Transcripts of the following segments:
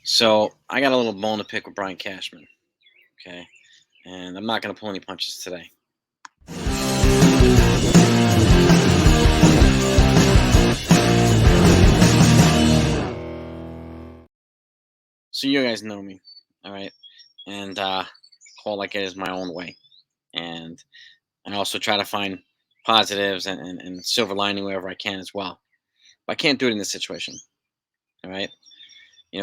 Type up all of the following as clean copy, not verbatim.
So I got a little bone to pick with Brian Cashman, okay? And I'm not going to pull any punches today. So you guys know me, all right? And call like it is my own way. And I also try to find positives and silver lining wherever I can as well. But I can't do it in this situation, all right?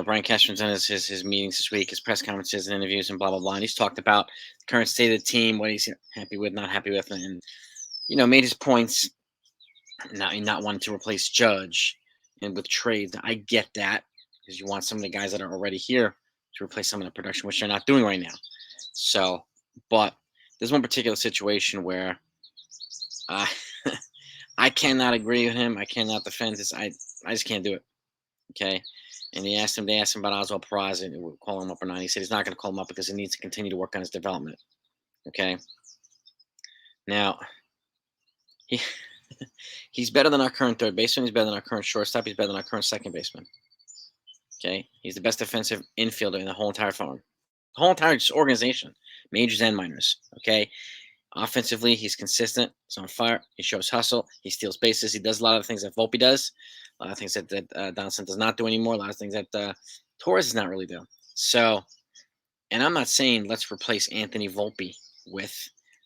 Brian Cashman's done his meetings this week, his press conferences and interviews and blah, blah, blah. And he's talked about the current state of the team, what he's happy with, not happy with, and made his points, not wanting to replace Judge and with trades. I get that because you want some of the guys that are already here to replace some of the production, which they're not doing right now. So, but there's one particular situation where uh, I cannot agree with him. I cannot defend this. I just can't do it. Okay. And they asked him about Oswald Peraza and we'll call him up or not. He said he's not going to call him up because he needs to continue to work on his development. Okay. Now, he's better than our current third baseman. He's better than our current shortstop. He's better than our current second baseman. Okay. He's the best defensive infielder in the whole entire farm. The whole entire organization, majors and minors. Okay. Offensively, he's consistent. He's on fire. He shows hustle. He steals bases. He does a lot of things that Volpe does. A lot of things that Donaldson does not do anymore. A lot of things that Torres does not really do. So, and I'm not saying let's replace Anthony Volpe with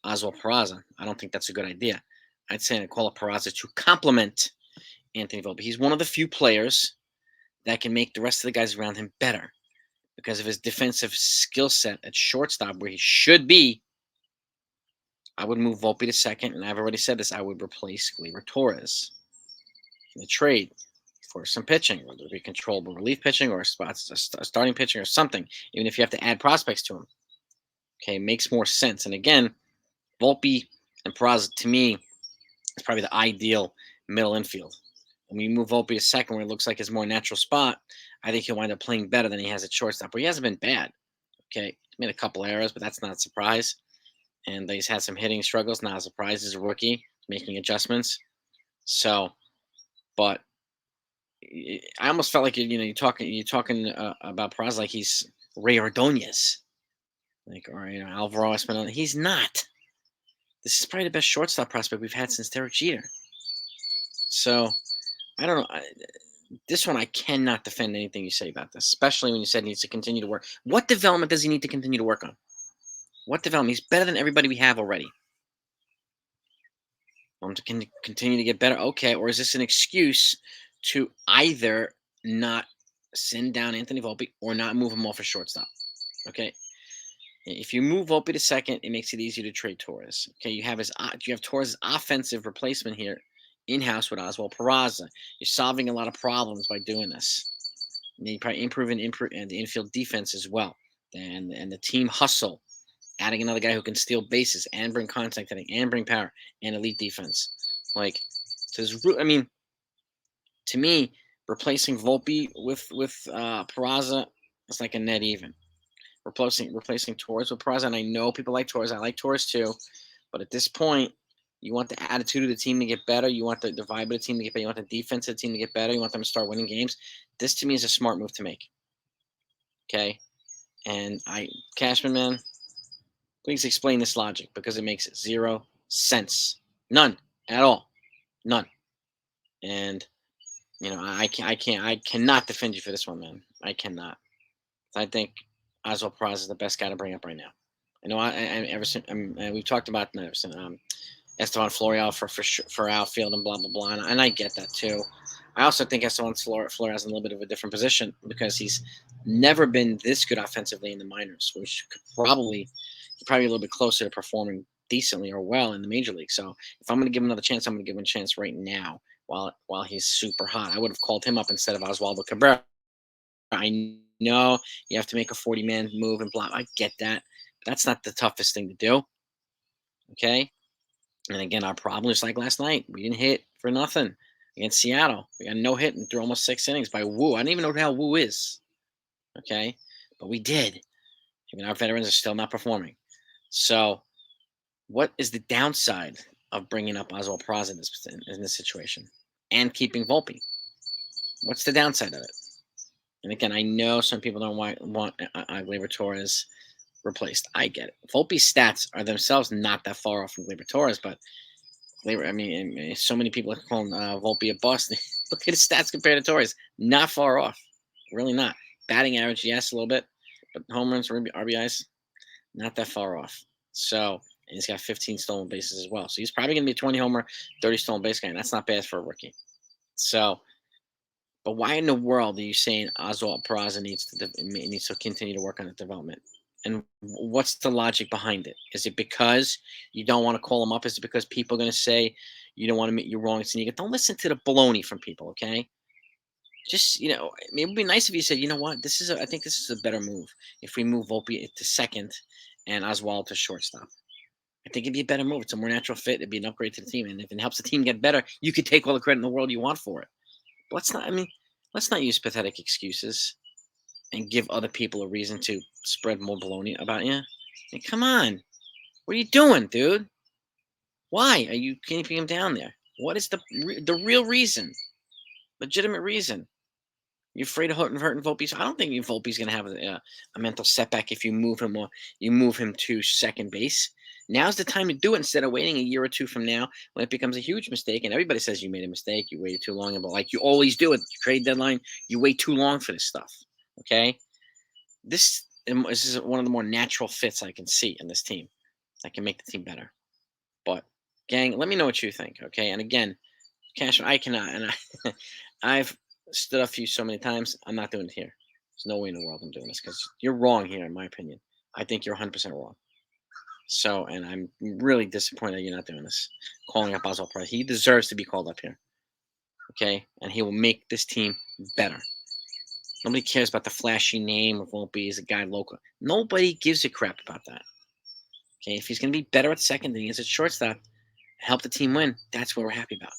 Oswald Peraza. I don't think that's a good idea. I'd say call up Peraza to complement Anthony Volpe. He's one of the few players that can make the rest of the guys around him better because of his defensive skill set at shortstop, where he should be. I would move Volpe to second, and I've already said this. I would replace Gleyber Torres in the trade for some pitching, whether it be controllable relief pitching or starting pitching or something, even if you have to add prospects to him. Okay, makes more sense. And again, Volpe and Peraza, to me, is probably the ideal middle infield. When you move Volpe to second, where it looks like his more natural spot, I think he'll wind up playing better than he has at shortstop. But he hasn't been bad. Okay, he made a couple errors, but that's not a surprise. And he's had some hitting struggles. Not a surprise. He's a rookie, making adjustments. So, but I almost felt like you're talking about Peraza like he's Ray Ordonez, like, or Alvaro Espinosa. He's not. This is probably the best shortstop prospect we've had since Derek Jeter. So I don't know. This one I cannot defend anything you say about this, especially when you said he needs to continue to work. What development does he need to continue to work on? What development? He's better than everybody we have already. To continue to get better. Okay, or is this an excuse to either not send down Anthony Volpe or not move him off a shortstop? Okay, if you move Volpe to second, it makes it easier to trade Torres. Okay, you have Torres' offensive replacement here in house with Oswald Peraza. You're solving a lot of problems by doing this. And you probably improve the infield defense as well, and the team hustle. Adding another guy who can steal bases and bring contact hitting and bring power and elite defense. Like, so I mean, to me, replacing Volpe with Peraza is like a net even. Replacing Torres with Peraza, and I know people like Torres. I like Torres too, but at this point, you want the attitude of the team to get better. You want the vibe of the team to get better. You want the defense of the team to get better. You want them to start winning games. This to me is a smart move to make. Okay, and Cashman, man. Please explain this logic because it makes zero sense. None at all. None. And I cannot defend you for this one, man. I cannot. I think Oswald Peraza is the best guy to bring up right now. I know we've talked about Esteban Florial for outfield and blah blah blah, and I get that too. I also think Esteban Florial is in a little bit of a different position because he's never been this good offensively in the minors, which could probably a little bit closer to performing decently or well in the major league. So if I'm going to give him another chance, I'm going to give him a chance right now while he's super hot. I would have called him up instead of Oswaldo Cabrera. I know you have to make a 40-man move and blah. I get that. But that's not the toughest thing to do. Okay? And again, our problem is like last night. We didn't hit for nothing against Seattle. We got no hit and threw almost 6 innings by Wu. I don't even know who the hell Wu is. Okay? But we did. Our veterans are still not performing. So, what is the downside of bringing up Oswald Peraza in this situation and keeping Volpe? What's the downside of it? And again, I know some people don't want Gleyber Torres replaced. I get it. Volpe's stats are themselves not that far off from Gleyber Torres, but I mean, so many people are calling Volpe a bust. Look at his stats compared to Torres. Not far off. Really not. Batting average, yes, a little bit. But home runs, RBIs, not that far off. So, and he's got 15 stolen bases as well. So he's probably going to be a 20 homer, 30 stolen base guy. And that's not bad for a rookie. So, but why in the world are you saying Oswald Peraza needs to continue to work on the development? And what's the logic behind it? Is it because you don't want to call him up? Is it because people are going to say you don't want to admit you're wrong? So don't listen to the baloney from people, okay? Just it would be nice if you said, you know what, I think this is a better move if we move Volpe to second and Oswald to shortstop. I think it'd be a better move. It's a more natural fit. It'd be an upgrade to the team, and if it helps the team get better, you could take all the credit in the world you want for it. But let's not use pathetic excuses and give other people a reason to spread more baloney about you. Come on, what are you doing, dude? Why are you keeping him down there? What is the real reason? Legitimate reason? You're afraid of hurting Volpe? I don't think Volpe's going to have a mental setback if you move him or you move him to second base. Now's the time to do it instead of waiting a year or two from now when it becomes a huge mistake and everybody says you made a mistake, you waited too long, but like you always do at the trade deadline, you wait too long for this stuff. Okay, this is one of the more natural fits I can see in this team that can make the team better. But gang, let me know what you think. Okay, and again, Cashman, I cannot, and I've stood up for you so many times. I'm not doing it here. There's no way in the world I'm doing this because you're wrong here, in my opinion. I think you're 100% wrong. So, and I'm really disappointed you're not doing this. Calling up Oswald Peraza. He deserves to be called up here. Okay? And he will make this team better. Nobody cares about the flashy name of Volpe as a guy local. Nobody gives a crap about that. Okay? If he's going to be better at second than he is at shortstop, help the team win, that's what we're happy about.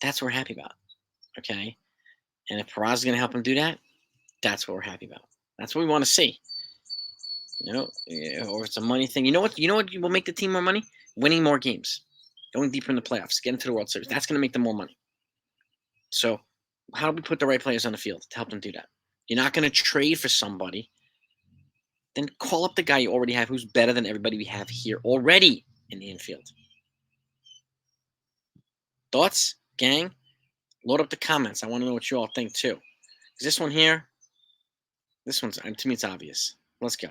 That's what we're happy about. Okay? And if Peraza is going to help him do that, that's what we're happy about. That's what we want to see. Or it's a money thing. You know what will make the team more money? Winning more games, going deeper in the playoffs, getting to the World Series. That's going to make them more money. So how do we put the right players on the field to help them do that? You're not going to trade for somebody. Then call up the guy you already have who's better than everybody we have here already in the infield. Thoughts, gang? Load up the comments. I want to know what you all think too. Because this one's to me, it's obvious. Let's go.